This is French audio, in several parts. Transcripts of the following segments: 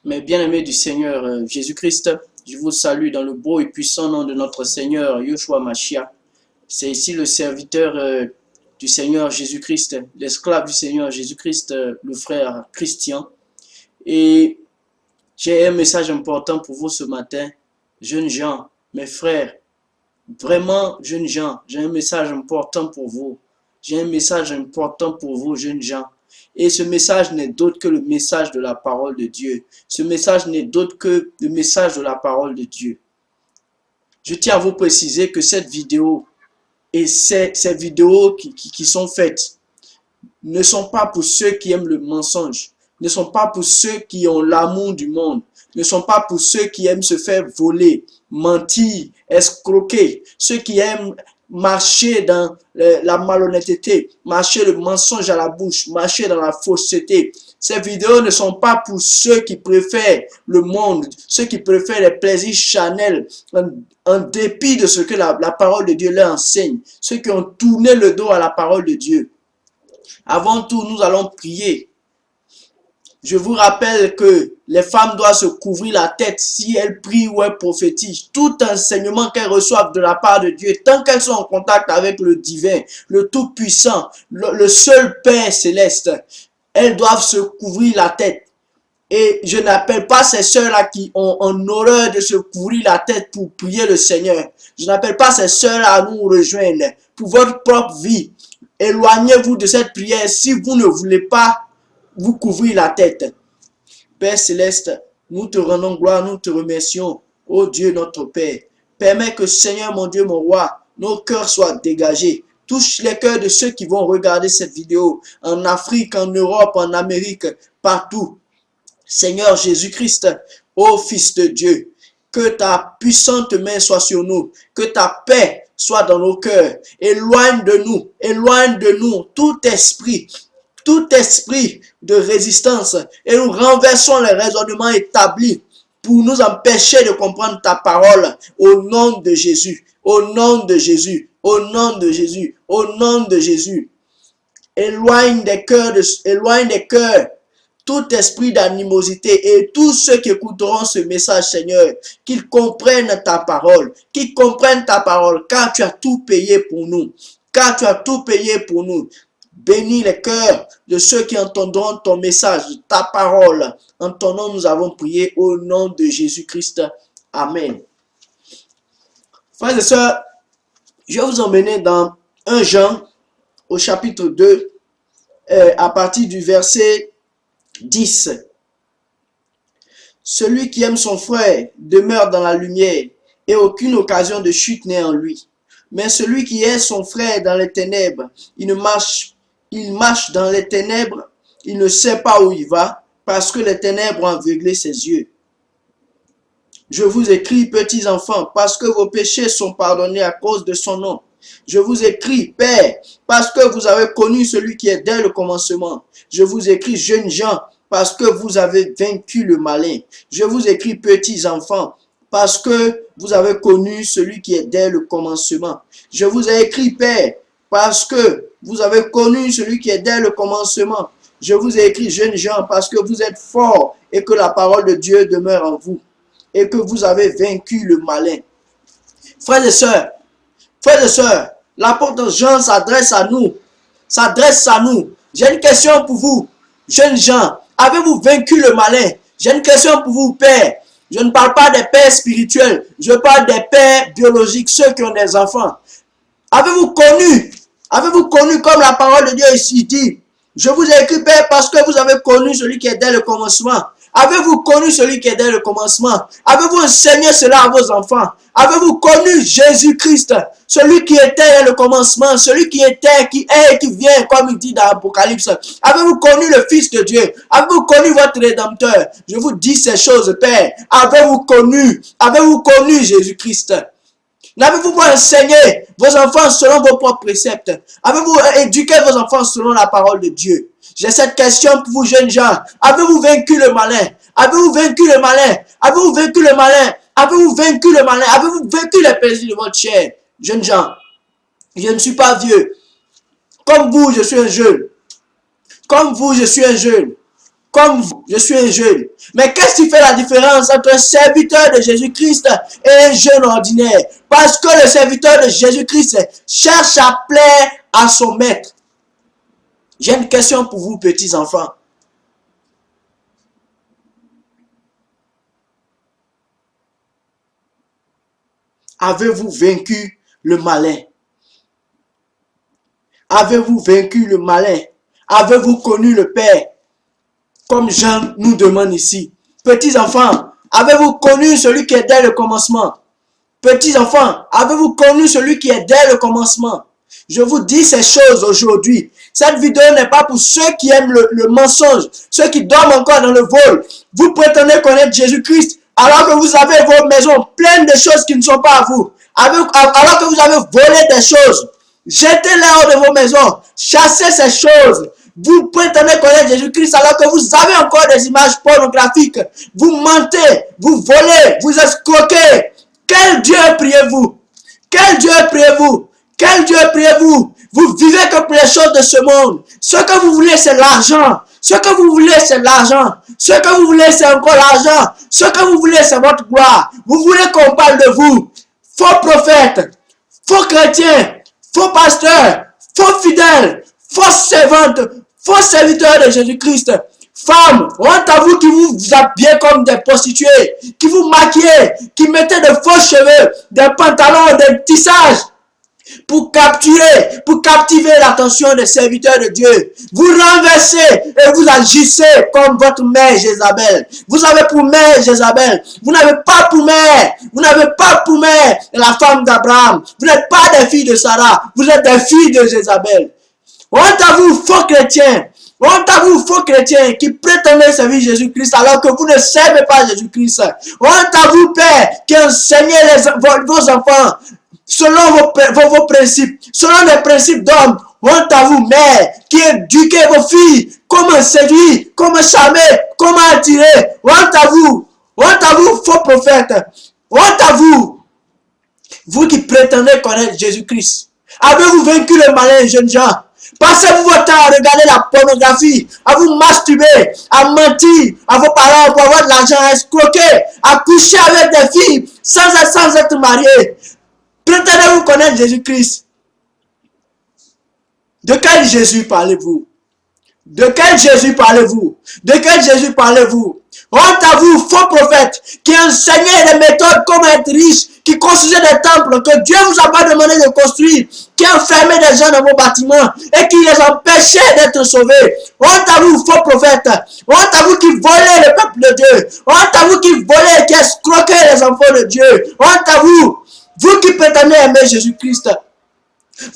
Mes bien-aimés du Seigneur Jésus-Christ, je vous salue dans le beau et puissant nom de notre Seigneur Yoshua Mashiach. C'est ici le serviteur du Seigneur Jésus-Christ, l'esclave du Seigneur Jésus-Christ, le frère Christian. Et j'ai un message important pour vous ce matin, jeunes gens, mes frères, vraiment jeunes gens, j'ai un message important pour vous. J'ai un message important pour vous, jeunes gens. Et ce message n'est d'autre que le message de la parole de Dieu. Ce message n'est d'autre que le message de la parole de Dieu. Je tiens à vous préciser que cette vidéo et ces vidéos qui sont faites ne sont pas pour ceux qui aiment le mensonge, ne sont pas pour ceux qui ont l'amour du monde, ne sont pas pour ceux qui aiment se faire voler, mentir, escroquer, ceux qui aiment marcher dans la malhonnêteté, marcher le mensonge à la bouche, marcher dans la fausseté. Ces vidéos ne sont pas pour ceux qui préfèrent le monde, ceux qui préfèrent les plaisirs charnels, en dépit de ce que la parole de Dieu leur enseigne, ceux qui ont tourné le dos à la parole de Dieu. Avant tout, nous allons prier. Je vous rappelle que les femmes doivent se couvrir la tête si elles prient ou elles prophétisent. Tout enseignement qu'elles reçoivent de la part de Dieu, tant qu'elles sont en contact avec le divin, le Tout-Puissant, le seul Père céleste, elles doivent se couvrir la tête. Et je n'appelle pas ces sœurs-là qui ont en horreur de se couvrir la tête pour prier le Seigneur. Je n'appelle pas ces sœurs-là à nous rejoindre pour votre propre vie. Éloignez-vous de cette prière si vous ne voulez pas vous couvrir la tête. Père Céleste, nous te rendons gloire, nous te remercions. Ô Dieu notre Père, permets que Seigneur mon Dieu, mon roi, nos cœurs soient dégagés. Touche les cœurs de ceux qui vont regarder cette vidéo en Afrique, en Europe, en Amérique, partout. Seigneur Jésus-Christ, ô Fils de Dieu, que ta puissante main soit sur nous, que ta paix soit dans nos cœurs. Éloigne de nous tout esprit de résistance et nous renversons les raisonnements établis pour nous empêcher de comprendre ta parole au nom de Jésus, au nom de Jésus, au nom de Jésus, au nom de Jésus. Éloigne des cœurs tout esprit d'animosité et tous ceux qui écouteront ce message, Seigneur, qu'ils comprennent ta parole, car tu as tout payé pour nous, Bénis les cœurs de ceux qui entendront ton message, ta parole. En ton nom, nous avons prié au nom de Jésus-Christ. Amen. Frères et sœurs, je vais vous emmener dans 1 Jean au chapitre 2, à partir du verset 10. Celui qui aime son frère demeure dans la lumière et aucune occasion de chute n'est en lui. Mais celui qui est son frère dans les ténèbres, il marche dans les ténèbres, il ne sait pas où il va, parce que les ténèbres ont aveuglé ses yeux. Je vous écris, petits enfants, parce que vos péchés sont pardonnés à cause de son nom. Je vous écris, Père, parce que vous avez connu celui qui est dès le commencement. Je vous écris, jeunes gens, parce que vous avez vaincu le malin. Je vous écris, petits enfants, parce que vous avez connu celui qui est dès le commencement. Je vous ai écrit, Père, parce que vous avez connu celui qui est dès le commencement. Je vous ai écrit, jeunes gens, parce que vous êtes forts et que la parole de Dieu demeure en vous et que vous avez vaincu le malin. Frères et sœurs, l'apôtre Jean s'adresse à nous. J'ai une question pour vous, jeunes gens. Avez-vous vaincu le malin? J'ai une question pour vous, père. Je ne parle pas des pères spirituels, je parle des pères biologiques, ceux qui ont des enfants. Avez-vous connu comme la parole de Dieu ici dit, je vous ai écrit, Père, parce que vous avez connu celui qui est dès le commencement. Avez-vous connu celui qui est dès le commencement? Avez-vous enseigné cela à vos enfants? Avez-vous connu Jésus-Christ, celui qui était dès le commencement, celui qui était, qui est et qui vient, comme il dit dans l'Apocalypse? Avez-vous connu le Fils de Dieu? Avez-vous connu votre Rédempteur? Je vous dis ces choses, Père. Avez-vous connu Jésus-Christ? N'avez-vous pas enseigné vos enfants selon vos propres préceptes? Avez-vous éduqué vos enfants selon la parole de Dieu? J'ai cette question pour vous, jeunes gens. Avez-vous vaincu le malin? Avez-vous vaincu le malin? Avez-vous vaincu le malin? Avez-vous vaincu le malin? Avez-vous vaincu les plaisirs de votre chair? Jeunes gens, je ne suis pas vieux. Comme vous, je suis un jeune. comme vous. Je suis un jeune. Mais qu'est-ce qui fait la différence entre un serviteur de Jésus-Christ et un jeune ordinaire? Parce que le serviteur de Jésus-Christ cherche à plaire à son maître. J'ai une question pour vous, petits enfants. Avez-vous vaincu le malin? Avez-vous vaincu le malin? Avez-vous connu le Père? Comme Jean nous demande ici. Petits enfants, avez-vous connu celui qui est dès le commencement? Petits enfants, avez-vous connu celui qui est dès le commencement? Je vous dis ces choses aujourd'hui. Cette vidéo n'est pas pour ceux qui aiment le mensonge, ceux qui dorment encore dans le vol. Vous prétendez connaître Jésus-Christ alors que vous avez vos maisons pleines de choses qui ne sont pas à vous. Alors que vous avez volé des choses. Jetez-les hors de vos maisons. Chassez ces choses. Vous prétendez connaître Jésus-Christ alors que vous avez encore des images pornographiques. Vous mentez, vous volez, vous escroquez. Quel Dieu priez-vous? Quel Dieu priez-vous? Quel Dieu priez-vous? Vous vivez que pour les choses de ce monde. Ce que vous voulez, c'est l'argent. Ce que vous voulez, c'est l'argent. Ce que vous voulez, c'est encore l'argent. Ce que vous voulez, c'est votre gloire. Vous voulez qu'on parle de vous. Faux prophètes, faux chrétiens, faux pasteurs, faux fidèles, fausses servantes, faux serviteurs de Jésus-Christ. Femmes, honte à vous qui vous habillez comme des prostituées, qui vous maquillez, qui mettez de faux cheveux, des pantalons, des tissages, pour captiver l'attention des serviteurs de Dieu. Vous renversez et vous agissez comme votre mère Jézabel. Vous avez pour mère Jézabel. Vous n'avez pas pour mère. Vous n'avez pas pour mère la femme d'Abraham. Vous n'êtes pas des filles de Sarah. Vous êtes des filles de Jézabel. Honte à vous, faux chrétiens. Honte à vous, faux chrétiens, qui prétendez servir Jésus-Christ alors que vous ne servez pas Jésus-Christ. Honte à vous, père, qui enseignez vos enfants selon vos principes, selon les principes d'hommes. Honte à vous, mère, qui éduquez vos filles, comment séduire, comment charmer, comment attirer. Honte à vous, faux prophètes. Honte à vous, vous qui prétendez connaître Jésus-Christ. Avez-vous vaincu le malin, jeunes gens? Passez-vous votre temps à regarder la pornographie, à vous masturber, à mentir à vos parents pour avoir de l'argent, à escroquer, à coucher avec des filles sans être mariés. Prétendez-vous connaître Jésus-Christ? De quel Jésus parlez-vous? De quel Jésus parlez-vous? De quel Jésus parlez-vous? Honte à vous, faux prophètes, qui enseignaient des méthodes comment être riche, qui construisaient des temples que Dieu vous a pas demandé de construire, qui enfermaient des gens dans vos bâtiments et qui les empêchaient d'être sauvés. Honte à vous, faux prophètes. Honte à vous qui volez le peuple de Dieu. Honte à vous qui volez, qui escroquez les enfants de Dieu. Honte à vous, vous qui prétendez aimer Jésus-Christ.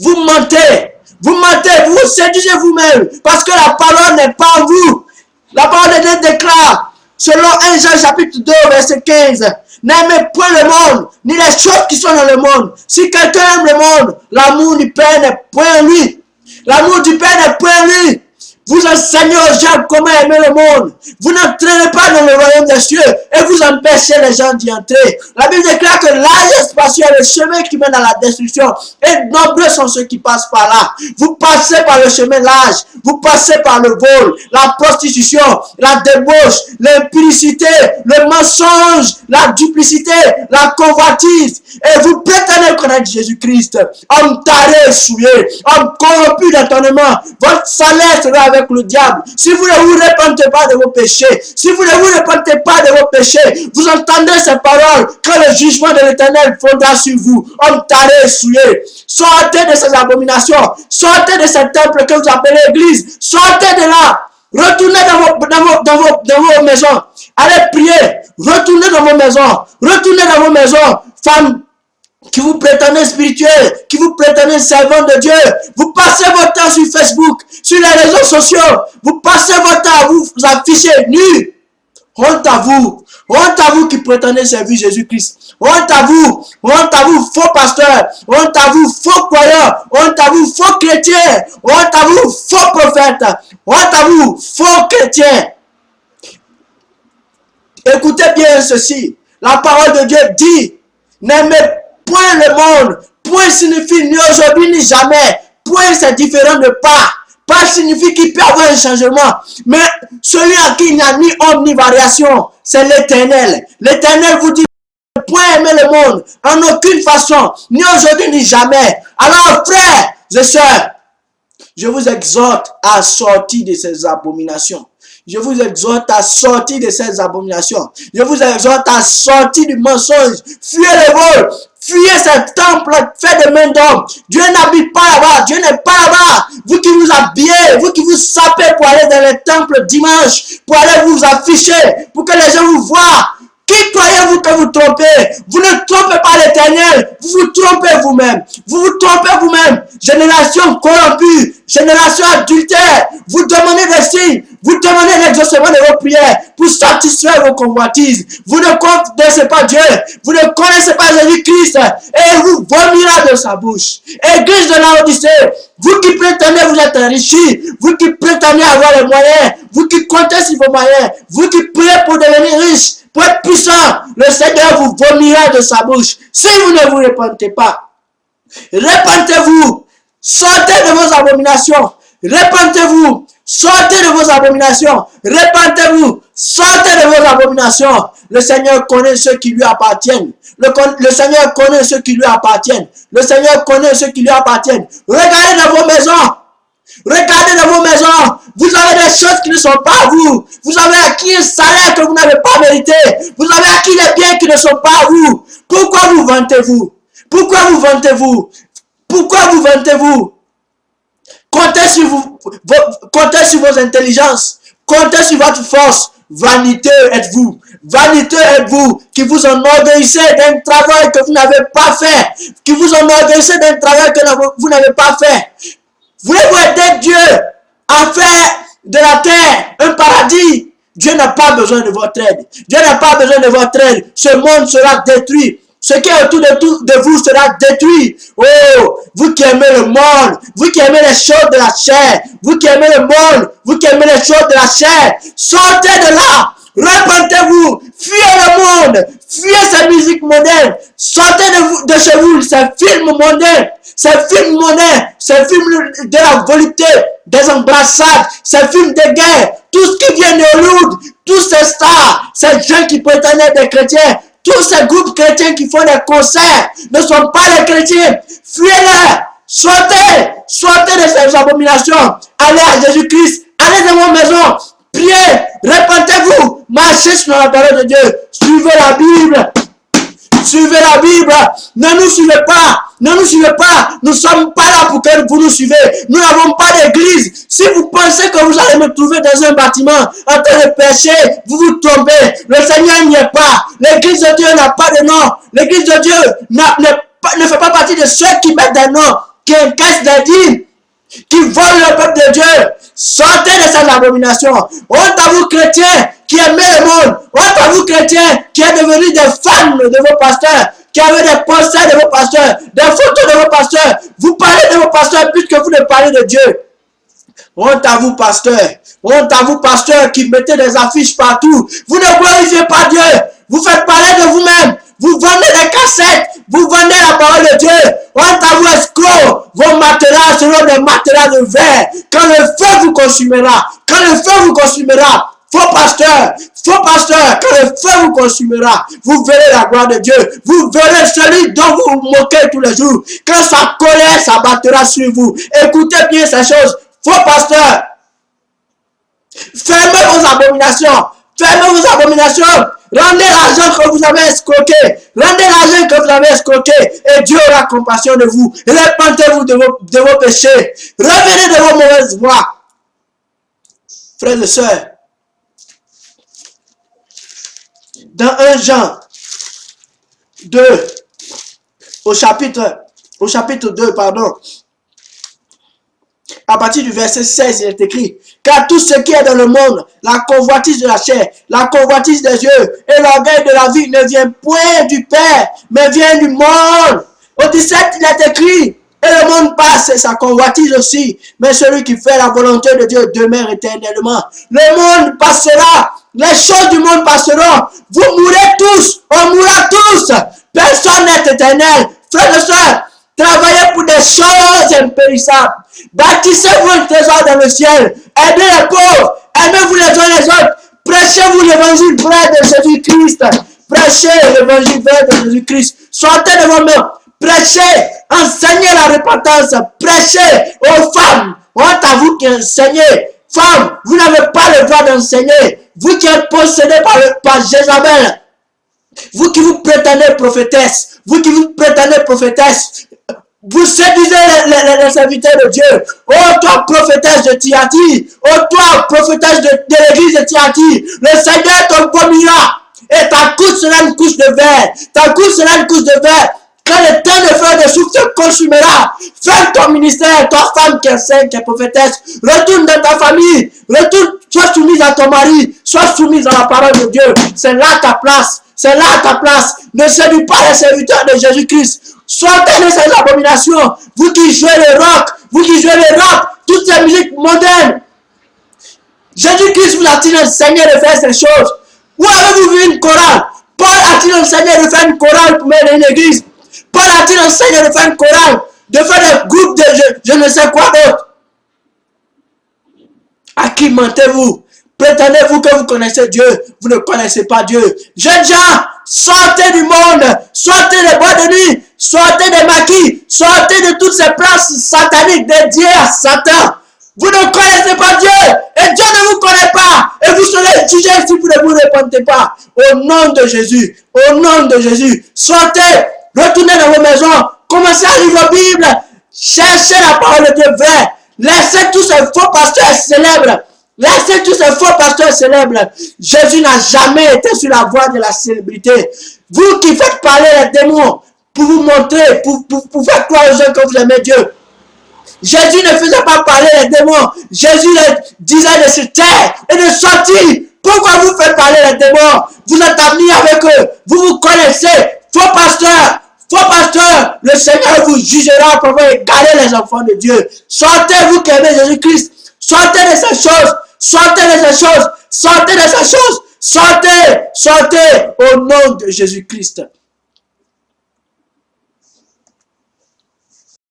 Vous mentez. Vous mentez, vous vous séduisez vous-même parce que la parole n'est pas en vous. La parole de Dieu déclare, selon 1 Jean chapitre 2, verset 15, n'aimez point le monde, ni les choses qui sont dans le monde. Si quelqu'un aime le monde, l'amour du Père n'est point en lui. L'amour du Père n'est point en lui. Vous enseignez aux gens comment aimer le monde. Vous n'entraînez pas dans le royaume des cieux et vous empêchez les gens d'y entrer. La Bible déclare que l'âge est spacieux, le chemin qui mène à la destruction. Et nombreux sont ceux qui passent par là. Vous passez par le chemin large. Vous passez par le vol, la prostitution, la débauche, l'impudicité, le mensonge, la duplicité, la convoitise. Et vous prétendez connaître Jésus-Christ. Homme taré, souillé, homme corrompu d'étonnement. Votre salaire sera avec le diable. Si vous ne vous repentez pas de vos péchés, si vous ne vous repentez pas de vos péchés, vous entendez ces paroles, quand le jugement de l'Éternel fondra sur vous. Homme taré, souillé. Sortez de ces abominations. Sortez de ces temples que vous appelez église. Sortez de là. Retournez dans vos maisons. Allez prier. Retournez dans vos maisons. Retournez dans vos maisons. Femmes qui vous prétendez spirituel, qui vous prétendez servant de Dieu, vous passez votre temps sur Facebook, sur les réseaux sociaux, vous passez votre temps à vous afficher nus. Honte à vous qui prétendez servir Jésus-Christ. Honte à vous, faux pasteurs, honte à vous, faux croyants, honte à vous, faux chrétiens, honte à vous, faux prophètes, honte à vous, faux chrétiens. Écoutez bien ceci, la parole de Dieu dit, n'aimez point le monde, point signifie ni aujourd'hui ni jamais, point c'est différent de pas, Pas signifie qu'il peut y avoir un changement. Mais celui à qui il n'y a ni omnivariation, c'est l'Éternel. L'Éternel vous dit, point aimer le monde, en aucune façon, ni aujourd'hui ni jamais. Alors frères et sœurs, je vous exhorte à sortir de ces abominations. Je vous exhorte à sortir de ces abominations. Je vous exhorte à sortir du mensonge. Fuyez le vol. Fuyez ce temple fait de main d'homme. Dieu n'habite pas là-bas. Dieu n'est pas là-bas. Vous qui vous habillez, vous qui vous sapez pour aller dans les temples dimanche, pour aller vous afficher, pour que les gens vous voient. Qui croyez-vous que vous trompez? Vous ne trompez pas l'Éternel, vous vous trompez vous-même. Vous vous trompez vous-même. Génération corrompue, génération adultère, vous demandez des signes, vous demandez l'exaucement de vos prières pour satisfaire vos convoitises. Vous ne connaissez pas Dieu, vous ne connaissez pas Jésus-Christ et vous vomira de sa bouche. Église de Laodicée, vous qui prétendez vous être enrichis, vous qui prétendez avoir les moyens, vous qui comptez sur vos moyens, vous qui priez pour devenir riche, pour être puissant, le Seigneur vous vomira de sa bouche. Si vous ne vous repentez pas, repentez-vous, sortez de vos abominations, repentez-vous, sortez de vos abominations, repentez-vous, sortez de vos abominations. Le Seigneur connaît ceux qui lui appartiennent. Le Seigneur connaît ceux qui lui appartiennent. Le Seigneur connaît ceux qui lui appartiennent. Regardez dans vos maisons. Regardez dans vos maisons, vous avez des choses qui ne sont pas à vous. Vous avez acquis un salaire que vous n'avez pas mérité. Vous avez acquis des biens qui ne sont pas à vous. Pourquoi vous vantez-vous? Pourquoi vous vantez-vous? Pourquoi vous vantez-vous? Comptez sur vos intelligences. Comptez sur votre force. Vanité êtes-vous. Vanité êtes-vous qui vous enorgueillissez d'un travail que vous n'avez pas fait. Qui vous enorgueillissez d'un travail que vous n'avez pas fait. Voulez-vous aider Dieu à faire de la terre un paradis? Dieu n'a pas besoin de votre aide. Dieu n'a pas besoin de votre aide. Ce monde sera détruit. Ce qui est autour de vous sera détruit. Oh, vous qui aimez le monde, vous qui aimez les choses de la chair, vous qui aimez le monde, vous qui aimez les choses de la chair, sortez de là. Repentez-vous, fuyez le monde, fuyez ces musiques mondaines, sortez de chez vous ces films mondains, ces films de la volupté, des embrassades, ces films de guerre, tout ce qui vient de Hollywood, tous ces stars, ces gens qui prétendent être des chrétiens, tous ces groupes chrétiens qui font des concerts ne sont pas des chrétiens. Fuyez-les, sortez de ces abominations, allez à Jésus-Christ, allez dans vos maisons, priez, repentez-vous, marchez sur la parole de Dieu, suivez la Bible. Suivez la Bible. Ne nous suivez pas. Ne nous suivez pas. Nous ne sommes pas là pour que vous nous suivez. Nous n'avons pas d'église. Si vous pensez que vous allez me trouver dans un bâtiment en train de pécher, vous vous trompez. Le Seigneur n'y est pas. L'église de Dieu n'a pas de nom. L'église de Dieu ne fait pas partie de ceux qui mettent des noms, qui encaissent des dîmes, qui volent le peuple de Dieu. Sortez de cette abomination. Honte à vous chrétiens qui aimez le monde. Honte à vous chrétiens qui êtes devenus des fans de vos pasteurs, qui avez des posters de vos pasteurs, des photos de vos pasteurs. Vous parlez de vos pasteurs plus que vous ne parlez de Dieu. Honte à vous pasteurs. Honte à vous pasteurs qui mettez des affiches partout. Vous ne glorifiez pas Dieu. Vous faites parler de vous-même. Vous vendez des cassettes. Vous vendez la parole de Dieu. Honte à vous escrocs. Vos matelas seront des matelas de verre. Quand le feu vous consumera. Quand le feu vous consumera. Faux pasteur, quand le feu vous consumera, vous verrez la gloire de Dieu. Vous verrez celui dont vous vous moquez tous les jours. Quand sa colère s'abattra sur vous. Écoutez bien ces choses. Faux pasteur, fermez vos abominations. Fermez vos abominations. Rendez l'argent que vous avez escroqué. Rendez l'argent que vous avez escroqué. Et Dieu aura compassion de vous. Repentez-vous de vos péchés. Revenez de vos mauvaises voies. Frères et sœurs, dans 1 Jean 2, au chapitre 2, pardon, à partir du verset 16, il est écrit: car tout ce qui est dans le monde, la convoitise de la chair, la convoitise des yeux et l'orgueil de la vie ne vient point du Père, mais vient du monde. Au 17, il est écrit: et le monde passe et sa convoitise aussi, mais celui qui fait la volonté de Dieu demeure éternellement. Le monde passera, les choses du monde passeront, vous mourrez tous, on mourra tous, personne n'est éternel. Frères et sœurs, Travaillez pour des choses impérissables. Bâtissez-vous un trésor dans le ciel. Aidez les pauvres. Aimez-vous les uns les autres. Prêchez-vous l'évangile vrai de Jésus-Christ. Prêchez l'évangile vrai de Jésus-Christ. Sortez de vos mains. Prêchez. Enseignez la repentance. Prêchez aux femmes. Honte à vous qui enseignez. Femmes, vous n'avez pas le droit d'enseigner. Vous qui êtes possédés par Jézabel. Vous qui vous prétendez prophétesse. Vous qui vous prétendez prophétesse. Vous séduisez les serviteurs de Dieu. Oh, toi, prophétesse de Thyatire. Oh, toi, prophétesse de l'église de Thyatire. Le Seigneur t'envoie et ta couche sera une couche de verre. Ta couche sera une couche de verre. Quand le temps de faire de souffle te consumera, fais ton ministère, toi femme qui enseigne, qui est prophétesse, retourne dans ta famille, retourne, sois soumise à ton mari, sois soumise à la parole de Dieu. C'est là ta place, c'est là ta place. Ne séduis pas les serviteurs de Jésus-Christ. Sortez de ces abominations, vous qui jouez le rock, vous qui jouez le rock, toutes ces musiques modernes. Jésus-Christ vous a-t-il enseigné de faire ces choses? Où avez-vous vu une chorale? Paul a-t-il enseigné de faire une chorale pour mener une église? Paul a-t-il enseigné de faire une chorale, de faire des groupes de je ne sais quoi d'autre? À qui mentez-vous? Prétendez-vous que vous connaissez Dieu? Vous ne connaissez pas Dieu. Jeunes gens, sortez du monde, sortez des bois de nuit, sortez des maquis, sortez de toutes ces places sataniques dédiées à Satan. Vous ne connaissez pas Dieu et Dieu ne vous connaît pas et vous serez jugés si vous ne vous répandez pas. Au nom de Jésus, au nom de Jésus, sortez, retournez dans vos maisons, commencez à lire vos Bibles, cherchez la parole de Dieu vraie, laissez tous ces faux pasteurs célèbres. Laissez tous ces faux pasteurs célèbres. Jésus n'a jamais été sur la voie de la célébrité. Vous qui faites parler les démons pour vous montrer, pour faire croire aux gens que vous aimez Dieu. Jésus ne faisait pas parler les démons. Jésus disait de se taire et de sortir. Pourquoi vous faites parler les démons? Vous êtes amis avec eux. Vous vous connaissez. Faux pasteur. Faux pasteur. Le Seigneur vous jugera pour avoir égaré les enfants de Dieu. Sortez, vous qui aimez Jésus-Christ. Sortez de ces choses. Sortez de ces choses. Sortez de ces choses. Sortez. Sortez au nom de Jésus-Christ.